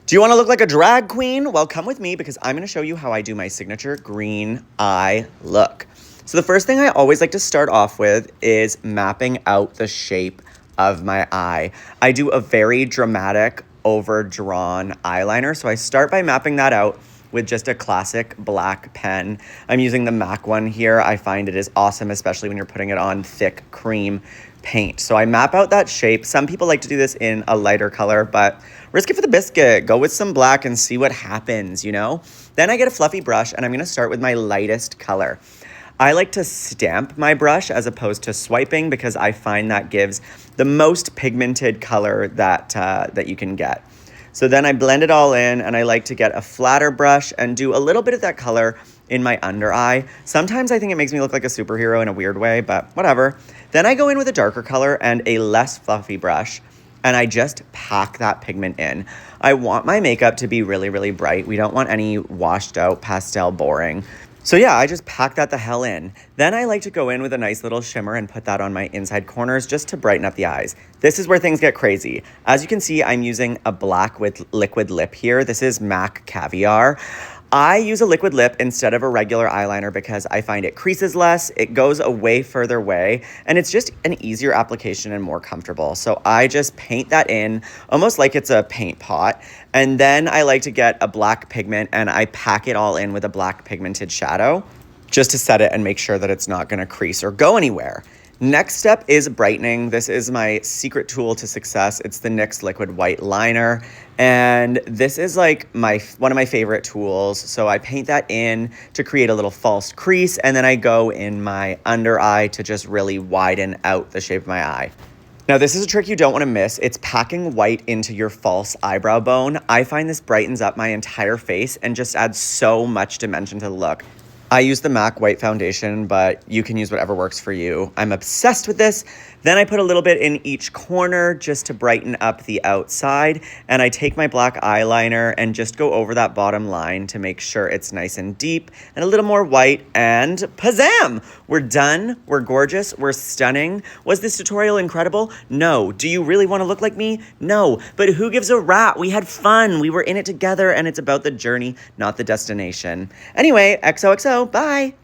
Do you want to look like a drag queen? Well, come with me because I'm going to show you how I do my signature green eye look. So the first thing I always like to start off with is mapping out the shape of my eye. I do a very dramatic, overdrawn eyeliner. So I start by mapping that out with just a classic black pen. I'm using the MAC one here. I find it is awesome, especially when you're putting it on thick cream paint. So I map out that shape. Some people like to do this in a lighter color, but risk it for the biscuit. Go with some black and see what happens, you know? Then I get a fluffy brush and I'm gonna start with my lightest color. I like to stamp my brush as opposed to swiping because I find that gives the most pigmented color that you can get. So then I blend it all in and I like to get a flatter brush and do a little bit of that color in my under eye. Sometimes I think it makes me look like a superhero in a weird way, but whatever. Then I go in with a darker color and a less fluffy brush and I just pack that pigment in. I want my makeup to be really, really bright. We don't want any washed out pastel boring. So yeah, I just pack that the hell in. Then I like to go in with a nice little shimmer and put that on my inside corners just to brighten up the eyes. This is where things get crazy. As you can see, I'm using a black with liquid lip here. This is MAC Caviar. I use a liquid lip instead of a regular eyeliner because I find it creases less, it goes a way further way, and it's just an easier application and more comfortable. So I just paint that in almost like it's a paint pot. And then I like to get a black pigment and I pack it all in with a black pigmented shadow just to set it and make sure that it's not gonna crease or go anywhere. Next step is brightening. This is my secret tool to success. It's the NYX Liquid White Liner. And this is like one of my favorite tools. So I paint that in to create a little false crease. And then I go in my under eye to just really widen out the shape of my eye. Now, this is a trick you don't want to miss. It's packing white into your false eyebrow bone. I find this brightens up my entire face and just adds so much dimension to the look. I use the MAC White Foundation, but you can use whatever works for you. I'm obsessed with this. Then I put a little bit in each corner just to brighten up the outside. And I take my black eyeliner and just go over that bottom line to make sure it's nice and deep and a little more white, and pazam! We're done, we're gorgeous, we're stunning. Was this tutorial incredible? No. Do you really want to look like me? No. But who gives a rat? We had fun, we were in it together, and it's about the journey, not the destination. Anyway, XOXO, bye!